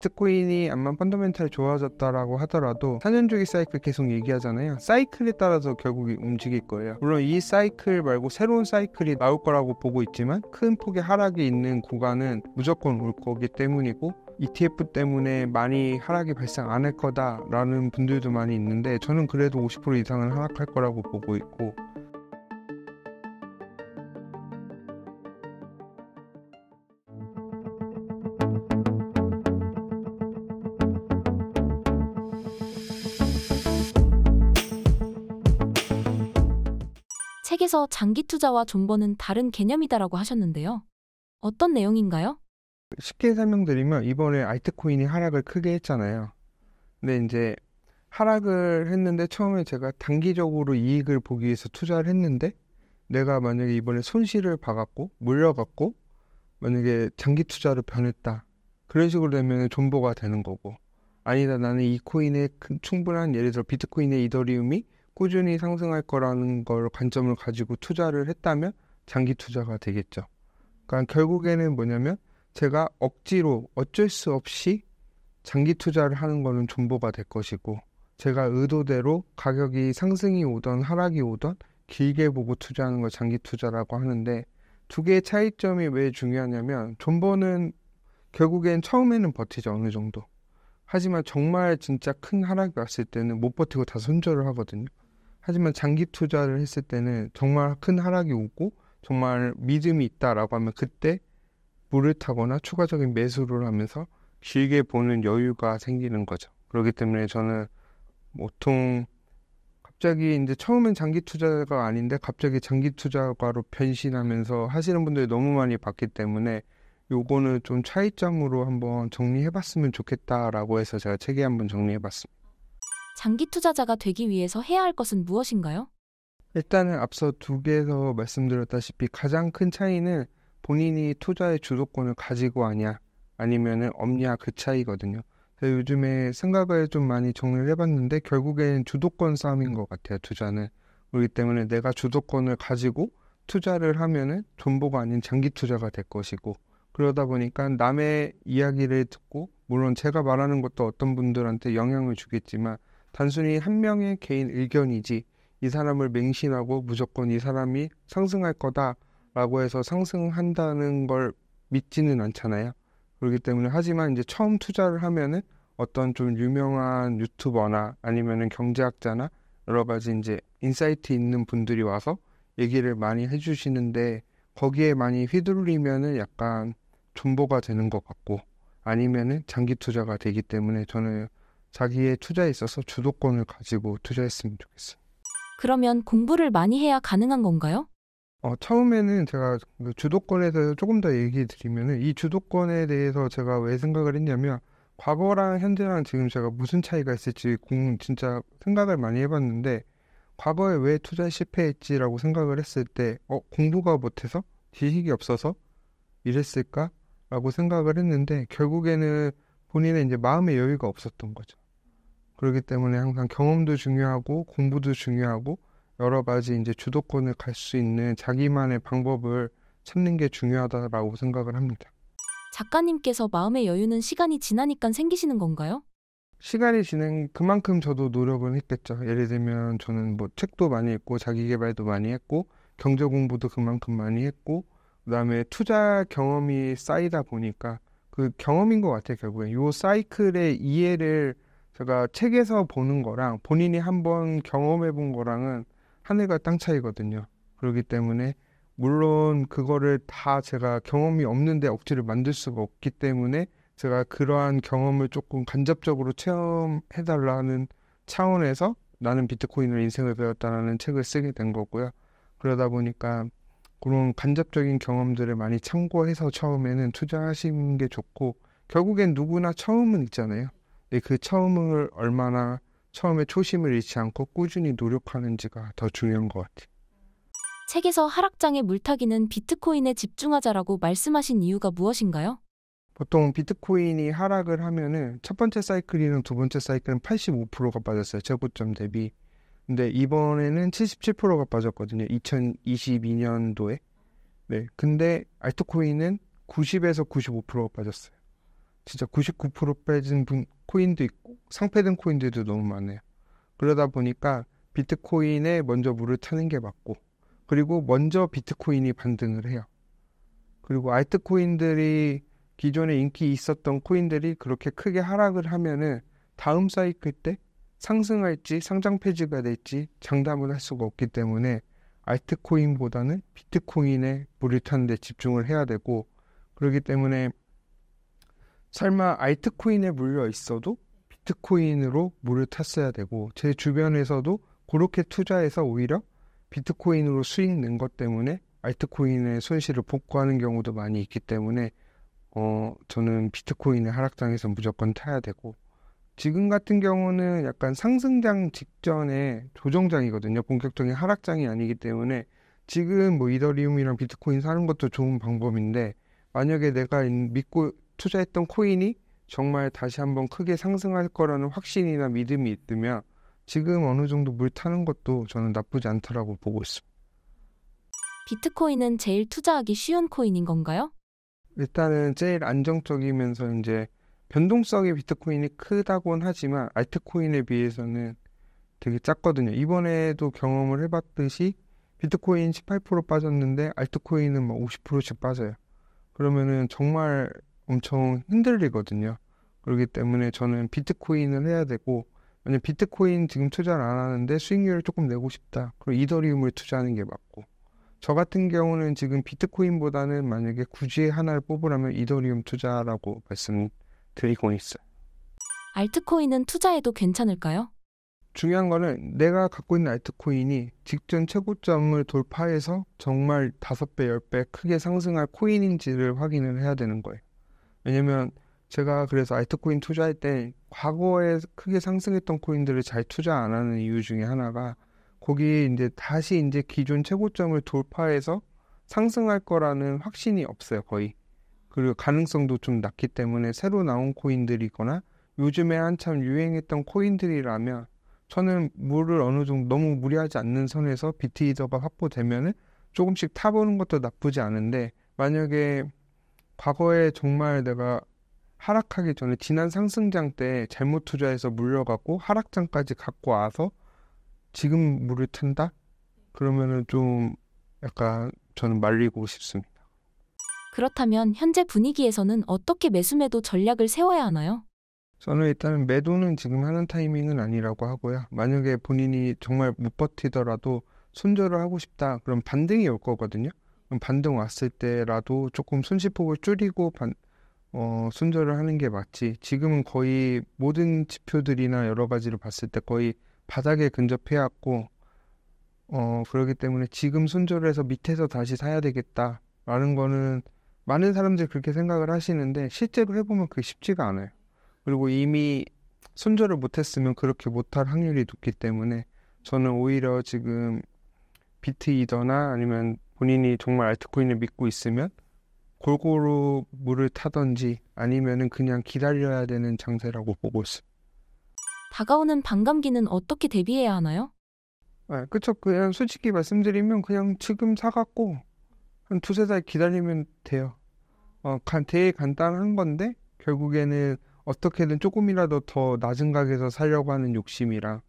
비트코인이 암만 펀더멘탈이 좋아졌다라고 하더라도 4년 주기 사이클 계속 얘기하잖아요. 사이클에 따라서 결국 움직일 거예요. 물론 이 사이클 말고 새로운 사이클이 나올 거라고 보고 있지만 큰 폭의 하락이 있는 구간은 무조건 올 거기 때문이고, ETF 때문에 많이 하락이 발생 안 할 거다라는 분들도 많이 있는데, 저는 그래도 50% 이상은 하락할 거라고 보고 있고, 책에서 장기 투자와 존버는 다른 개념이다라고 하셨는데요. 어떤 내용인가요? 쉽게 설명드리면 이번에 알트코인이 하락을 크게 했잖아요. 근데 이제 하락을 했는데 처음에 제가 단기적으로 이익을 보기 위해서 투자를 했는데, 내가 만약에 이번에 손실을 봐갖고 물려갖고 만약에 장기 투자로 변했다, 그런 식으로 되면 존버가 되는 거고, 아니다 나는 이 코인에 충분한, 예를 들어 비트코인의 이더리움이 꾸준히 상승할 거라는 걸 관점을 가지고 투자를 했다면 장기 투자가 되겠죠. 그러니까 결국에는 뭐냐면, 제가 억지로 어쩔 수 없이 장기 투자를 하는 거는 존버가 될 것이고, 제가 의도대로 가격이 상승이 오던 하락이 오던 길게 보고 투자하는 걸 장기 투자라고 하는데, 두 개의 차이점이 왜 중요하냐면, 존버는 결국엔 처음에는 버티죠, 어느 정도. 하지만 정말 진짜 큰 하락이 왔을 때는 못 버티고 다 손절을 하거든요. 하지만 장기 투자를 했을 때는 정말 큰 하락이 오고 정말 믿음이 있다라고 하면 그때 물을 타거나 추가적인 매수를 하면서 길게 보는 여유가 생기는 거죠. 그렇기 때문에 저는 보통 갑자기 이제 처음엔 장기 투자가 아닌데 갑자기 장기 투자가로 변신하면서 하시는 분들이 너무 많이 봤기 때문에, 요거는 좀 차이점으로 한번 정리해봤으면 좋겠다라고 해서 제가 책에 한번 정리해봤습니다. 장기 투자자가 되기 위해서 해야 할 것은 무엇인가요? 일단은 앞서 두 개에서 말씀드렸다시피 가장 큰 차이는 본인이 투자의 주도권을 가지고 하냐 아니면은 없냐, 그 차이거든요. 그래서 요즘에 생각을 좀 많이 정리를 해봤는데 결국엔 주도권 싸움인 것 같아요, 투자는. 그렇기 때문에 내가 주도권을 가지고 투자를 하면은 존버가 아닌 장기 투자가 될 것이고, 그러다 보니까 남의 이야기를 듣고, 물론 제가 말하는 것도 어떤 분들한테 영향을 주겠지만 단순히 한 명의 개인 의견이지, 이 사람을 맹신하고 무조건 이 사람이 상승할 거다라고 해서 상승한다는 걸 믿지는 않잖아요. 그렇기 때문에, 하지만 이제 처음 투자를 하면은 어떤 좀 유명한 유튜버나 아니면은 경제학자나 여러 가지 이제 인사이트 있는 분들이 와서 얘기를 많이 해주시는데, 거기에 많이 휘둘리면은 약간 존버가 되는 것 같고, 아니면은 장기 투자가 되기 때문에 저는 자기의 투자에 있어서 주도권을 가지고 투자했으면 좋겠어요. 그러면 공부를 많이 해야 가능한 건가요? 처음에는 제가 그 주도권에 대해서 조금 더 얘기 드리면은, 이 주도권에 대해서 제가 왜 생각을 했냐면, 과거랑 현재랑 지금 제가 무슨 차이가 있을지 진짜 생각을 많이 해봤는데, 과거에 왜 투자에 실패했지라고 생각을 했을 때, 공부가 못해서? 지식이 없어서? 이랬을까? 라고 생각을 했는데, 결국에는 본인의 이제 마음의 여유가 없었던 거죠. 그렇기 때문에 항상 경험도 중요하고 공부도 중요하고 여러 가지 이제 주도권을 갈 수 있는 자기만의 방법을 찾는 게 중요하다라고 생각을 합니다. 작가님께서 마음의 여유는 시간이 지나니까 생기시는 건가요? 시간이 지난 그만큼 저도 노력을 했겠죠. 예를 들면 저는 뭐 책도 많이 읽고 자기 개발도 많이 했고 경제 공부도 그만큼 많이 했고, 그다음에 투자 경험이 쌓이다 보니까 그 경험인 것 같아요. 결국엔 요 사이클의 이해를 제가 책에서 보는 거랑 본인이 한번 경험해 본 거랑은 하늘과 땅 차이거든요. 그렇기 때문에 물론 그거를 다 제가 경험이 없는데 억지를 만들 수가 없기 때문에, 제가 그러한 경험을 조금 간접적으로 체험해달라는 차원에서 나는 비트코인으로 인생을 배웠다라는 책을 쓰게 된 거고요. 그러다 보니까 그런 간접적인 경험들을 많이 참고해서 처음에는 투자하시는 게 좋고, 결국엔 누구나 처음은 있잖아요. 근데 그 처음을 얼마나 처음에 초심을 잃지 않고 꾸준히 노력하는지가 더 중요한 것 같아요. 책에서 하락장에 물타기는 비트코인에 집중하자라고 말씀하신 이유가 무엇인가요? 보통 비트코인이 하락을 하면은 첫 번째 사이클이랑 두 번째 사이클은 85%가 빠졌어요. 최고점 대비. 근데 이번에는 77%가 빠졌거든요. 2022년도에. 네. 근데 알트코인은 90에서 95%가 빠졌어요. 진짜 99% 빠진 코인도 있고 상패된 코인들도 너무 많아요. 그러다 보니까 비트코인에 먼저 물을 타는 게 맞고, 그리고 먼저 비트코인이 반등을 해요. 그리고 알트코인들이 기존에 인기 있었던 코인들이 그렇게 크게 하락을 하면은 다음 사이클 때 상승할지 상장 폐지가 될지 장담을 할 수가 없기 때문에 알트코인보다는 비트코인에 물을 타는 데 집중을 해야 되고, 그렇기 때문에 설마 알트코인에 물려 있어도 비트코인으로 물을 탔어야 되고, 제 주변에서도 그렇게 투자해서 오히려 비트코인으로 수익 낸 것 때문에 알트코인의 손실을 복구하는 경우도 많이 있기 때문에 저는 비트코인의 하락장에서 무조건 타야 되고, 지금 같은 경우는 약간 상승장 직전에 조정장이거든요. 본격적인 하락장이 아니기 때문에 지금 뭐 이더리움이랑 비트코인 사는 것도 좋은 방법인데, 만약에 내가 믿고 투자했던 코인이 정말 다시 한번 크게 상승할 거라는 확신이나 믿음이 있으면 지금 어느 정도 물 타는 것도 저는 나쁘지 않다라고 보고 있습니다. 비트코인은 제일 투자하기 쉬운 코인인 건가요? 일단은 제일 안정적이면서 이제 변동성이 비트코인이 크다고는 하지만 알트코인에 비해서는 되게 작거든요. 이번에도 경험을 해봤듯이 비트코인 18% 빠졌는데 알트코인은 막 50%씩 빠져요. 그러면은 정말 엄청 흔들리거든요. 그렇기 때문에 저는 비트코인을 해야 되고, 만약 비트코인 지금 투자를 안 하는데 수익률을 조금 내고 싶다, 그럼 이더리움을 투자하는 게 맞고, 저 같은 경우는 지금 비트코인보다는 만약에 굳이 하나를 뽑으라면 이더리움 투자라고 말씀드리고 있어요. 알트코인은 투자해도 괜찮을까요? 중요한 거는 내가 갖고 있는 알트코인이 직전 최고점을 돌파해서 정말 5배, 10배 크게 상승할 코인인지를 확인을 해야 되는 거예요. 왜냐면 제가 그래서 알트코인 투자할 때 과거에 크게 상승했던 코인들을 잘 투자 안 하는 이유 중에 하나가, 거기 이제 다시 이제 기존 최고점을 돌파해서 상승할 거라는 확신이 없어요, 거의. 그리고 가능성도 좀 낮기 때문에 새로 나온 코인들이거나 요즘에 한참 유행했던 코인들이라면 저는 물을 어느 정도 너무 무리하지 않는 선에서 비트이더가 확보되면은 조금씩 타보는 것도 나쁘지 않은데, 만약에 과거에 정말 내가 하락하기 전에 지난 상승장 때 잘못 투자해서 물려갖고 하락장까지 갖고 와서 지금 물을 튼다? 그러면은 좀 약간 저는 말리고 싶습니다. 그렇다면 현재 분위기에서는 어떻게 매수 매도 전략을 세워야 하나요? 저는 일단은 매도는 지금 하는 타이밍은 아니라고 하고요. 만약에 본인이 정말 못 버티더라도 손절을 하고 싶다, 그럼 반등이 올 거거든요. 그럼 반등 왔을 때라도 조금 손실폭을 줄이고 손절을 하는 게 맞지. 지금은 거의 모든 지표들이나 여러 가지를 봤을 때 거의 바닥에 근접해왔고, 그렇기 때문에 지금 손절을 해서 밑에서 다시 사야 되겠다라는 거는 많은 사람들이 그렇게 생각을 하시는데 실제로 해보면 그게 쉽지가 않아요. 그리고 이미 손절을 못했으면 그렇게 못할 확률이 높기 때문에 저는 오히려 지금 비트이더나 아니면 본인이 정말 알트코인을 믿고 있으면 골고루 물을 타던지 아니면은 그냥 기다려야 되는 장세라고 보고 있습니다. 다가오는 반감기는 어떻게 대비해야 하나요? 네, 그쵸. 그냥 솔직히 말씀드리면 그냥 지금 사갖고 한 두세 달 기다리면 돼요. 되게 간단한 건데 결국에는 어떻게든 조금이라도 더 낮은 가격에서 살려고 하는 욕심이랑,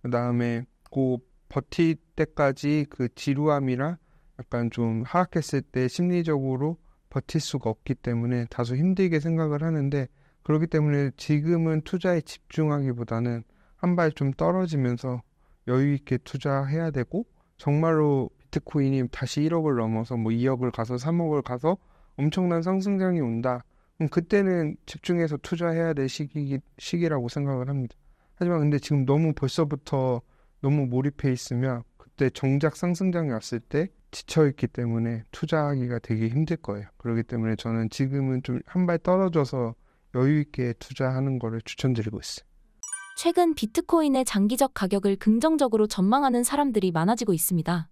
그 다음에 그 버틸 때까지 그 지루함이랑 약간 좀 하락했을 때 심리적으로 버틸 수가 없기 때문에 다소 힘들게 생각을 하는데, 그렇기 때문에 지금은 투자에 집중하기보다는 한 발 좀 떨어지면서 여유 있게 투자해야 되고, 정말로 비트코인이 다시 1억을 넘어서 뭐 2억을 가서 3억을 가서 엄청난 상승장이 온다. 그때는 집중해서 투자해야 될 시기라고 생각을 합니다. 하지만 근데 지금 너무 벌써부터 너무 몰입해 있으면 그때 정작 상승장이 왔을 때 지쳐있기 때문에 투자하기가 되게 힘들 거예요. 그렇기 때문에 저는 지금은 좀 한 발 떨어져서 여유 있게 투자하는 거를 추천드리고 있어요. 최근 비트코인의 장기적 가격을 긍정적으로 전망하는 사람들이 많아지고 있습니다.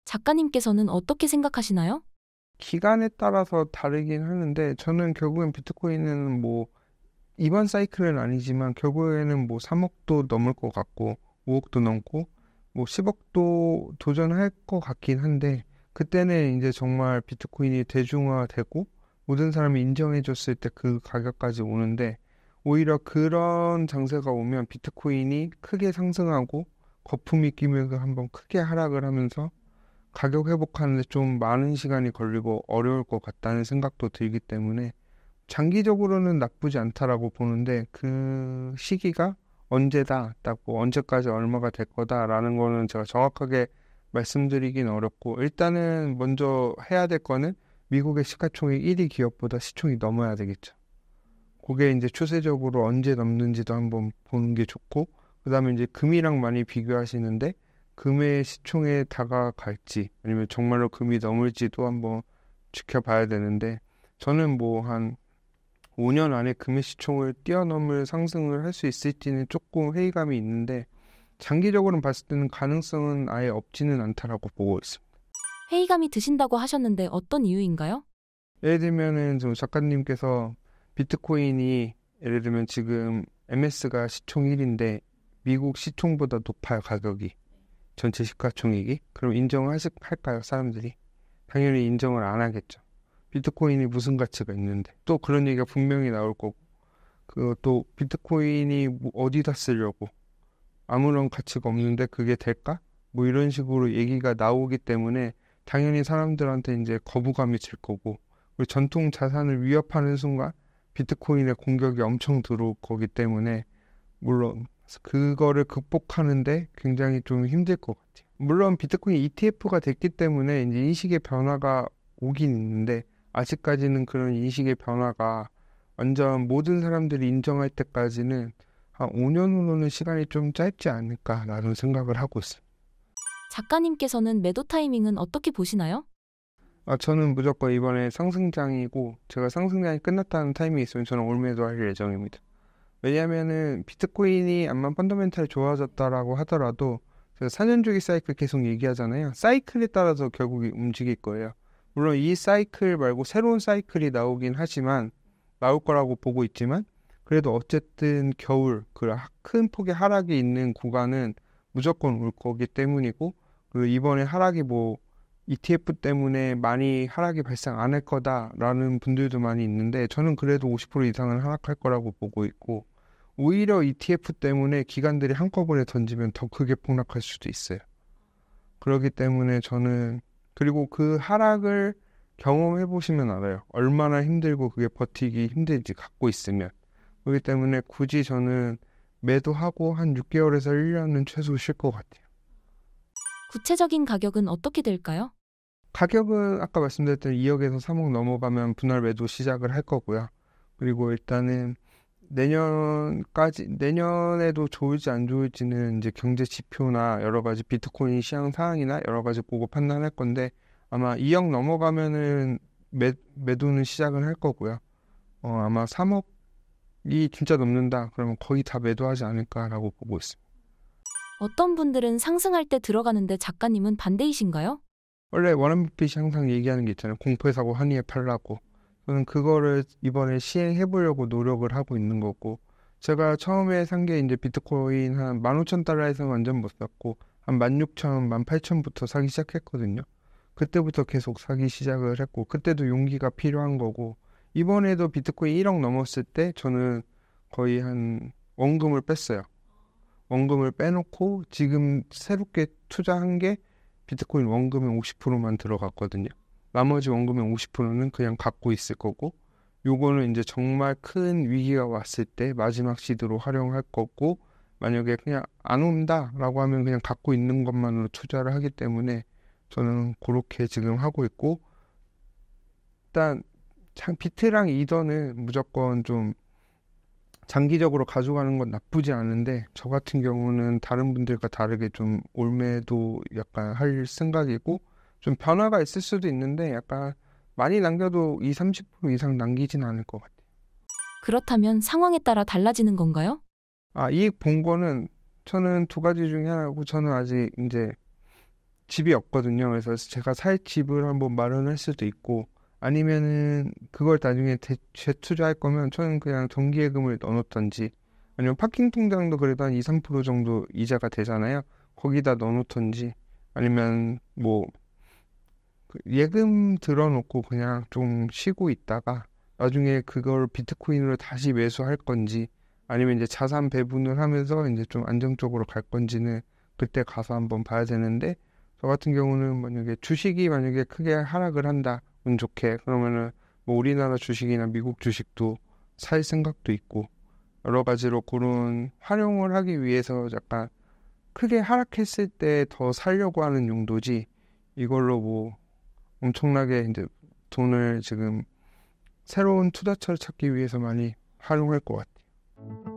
작가님께서는 어떻게 생각하시나요? 기간에 따라서 다르긴 하는데 저는 결국엔 비트코인은 뭐 이번 사이클은 아니지만 결국에는 뭐 3억도 넘을 것 같고 5억도 넘고 뭐 10억도 도전할 것 같긴 한데, 그때는 이제 정말 비트코인이 대중화되고 모든 사람이 인정해줬을 때 그 가격까지 오는데 오히려 그런 장세가 오면 비트코인이 크게 상승하고 거품이 끼면서 한번 크게 하락을 하면서 가격 회복하는데 좀 많은 시간이 걸리고 어려울 것 같다는 생각도 들기 때문에 장기적으로는 나쁘지 않다라고 보는데 그 시기가 언제다, 딱 뭐 언제까지 얼마가 될 거다라는 거는 제가 정확하게 말씀드리긴 어렵고 일단은 먼저 해야 될 거는 미국의 시가총액 1위 기업보다 시총이 넘어야 되겠죠. 그게 이제 추세적으로 언제 넘는지도 한번 보는 게 좋고 그다음에 이제 금이랑 많이 비교하시는데 금의 시총에 다가갈지 아니면 정말로 금이 넘을지도 한번 지켜봐야 되는데 저는 뭐 한 5년 안에 금의 시총을 뛰어넘을 상승을 할 수 있을지는 조금 회의감이 있는데 장기적으로는 봤을 때는 가능성은 아예 없지는 않다라고 보고 있습니다. 회의감이 드신다고 하셨는데 어떤 이유인가요? 예를 들면은 좀 작가님께서 비트코인이 예를 들면 지금 MS가 시총 1인데 미국 시총보다 높아요 가격이 전체 시가총액이 그럼 할까요 사람들이? 당연히 인정을 안 하겠죠. 비트코인이 무슨 가치가 있는데 또 그런 얘기가 분명히 나올 거고 또 비트코인이 뭐 어디다 쓰려고 아무런 가치가 없는데 그게 될까? 뭐 이런 식으로 얘기가 나오기 때문에 당연히 사람들한테 이제 거부감이 들 거고 그리고 전통 자산을 위협하는 순간 비트코인의 공격이 엄청 들어올 거기 때문에 물론 그거를 극복하는데 굉장히 좀 힘들 것 같아요. 물론 비트코인 ETF가 됐기 때문에 이제 인식의 변화가 오긴 있는데 아직까지는 그런 인식의 변화가 완전 모든 사람들이 인정할 때까지는 한 5년 후로는 시간이 좀 짧지 않을까라는 생각을 하고 있어요. 작가님께서는 매도 타이밍은 어떻게 보시나요? 저는 무조건 이번에 상승장이고 제가 상승장이 끝났다는 타이밍이 있으면 저는 올매도 할 예정입니다. 왜냐면은 비트코인이 암만 펀더멘탈이 좋아졌다라고 하더라도 제가 4년 주기 사이클 계속 얘기하잖아요. 사이클에 따라서 결국에 움직일 거예요. 물론 이 사이클 말고 새로운 사이클이 나오긴 하지만 나올 거라고 보고 있지만 그래도 어쨌든 겨울 그 큰 폭의 하락이 있는 구간은 무조건 올 거기 때문이고 그리고 이번에 하락이 뭐 ETF 때문에 많이 하락이 발생 안 할 거다라는 분들도 많이 있는데 저는 그래도 50% 이상은 하락할 거라고 보고 있고 오히려 ETF 때문에 기관들이 한꺼번에 던지면 더 크게 폭락할 수도 있어요. 그렇기 때문에 저는 그리고 그 하락을 경험해 보시면 알아요. 얼마나 힘들고 그게 버티기 힘들지 갖고 있으면. 그렇기 때문에 굳이 저는 매도하고 한 6개월에서 1년은 최소 쉴 것 같아요. 구체적인 가격은 어떻게 될까요? 가격은 아까 말씀드렸던 2억에서 3억 넘어가면 분할 매도 시작을 할 거고요. 그리고 일단은 내년에도 좋을지 안 좋을지는 이제 경제 지표나 여러 가지 비트코인 시장 상황이나 여러 가지 보고 판단할 건데 아마 2억 넘어가면은 매도는 시작을 할 거고요. 아마 3억이 진짜 넘는다. 그러면 거의 다 매도하지 않을까라고 보고 있습니다. 어떤 분들은 상승할 때 들어가는데 작가님은 반대이신가요? 원래 워런 버핏이 항상 얘기하는 게 있잖아요. 공포에 사고 한이에 팔라고. 저는 그거를 이번에 시행해 보려고 노력을 하고 있는 거고 제가 처음에 산 게 이제 비트코인 한 15,000달러에서 완전 못 샀고 한 16,000, 18,000부터 사기 시작했거든요. 그때부터 계속 사기 시작을 했고 그때도 용기가 필요한 거고 이번에도 비트코인 1억 넘었을 때 저는 거의 한 원금을 뺐어요. 원금을 빼놓고 지금 새롭게 투자한 게 비트코인 원금의 50%만 들어갔거든요. 나머지 원금의 50%는 그냥 갖고 있을 거고 요거는 이제 정말 큰 위기가 왔을 때 마지막 시드로 활용할 거고 만약에 그냥 안 온다라고 하면 그냥 갖고 있는 것만으로 투자를 하기 때문에 저는 그렇게 지금 하고 있고 일단 비트랑 이더는 무조건 좀 장기적으로 가져가는 건 나쁘지 않은데 저 같은 경우는 다른 분들과 다르게 좀 올매도 약간 할 생각이고 좀 변화가 있을 수도 있는데 약간 많이 남겨도 20, 30% 이상 남기진 않을 것 같아요. 그렇다면 상황에 따라 달라지는 건가요? 이익 본 거는 저는 두 가지 중에 하나고 저는 아직 이제 집이 없거든요. 그래서 제가 살 집을 한번 마련할 수도 있고 아니면은 그걸 나중에 재투자할 거면 저는 그냥 정기예금을 넣어놓던지 아니면 파킹 통장도 그래도 한 2, 3% 정도 이자가 되잖아요. 거기다 넣어놓던지 아니면 뭐 예금 들어놓고 그냥 좀 쉬고 있다가 나중에 그걸 비트코인으로 다시 매수할 건지 아니면 이제 자산 배분을 하면서 이제 좀 안정적으로 갈 건지는 그때 가서 한번 봐야 되는데, 저 같은 경우는 만약에 주식이 만약에 크게 하락을 한다, 운 좋게, 그러면은 뭐 우리나라 주식이나 미국 주식도 살 생각도 있고 여러 가지로 그런 활용을 하기 위해서 약간 크게 하락했을 때 더 살려고 하는 용도지, 이걸로 뭐 엄청나게 이제 돈을 지금 새로운 투자처를 찾기 위해서 많이 활용할 것 같아요.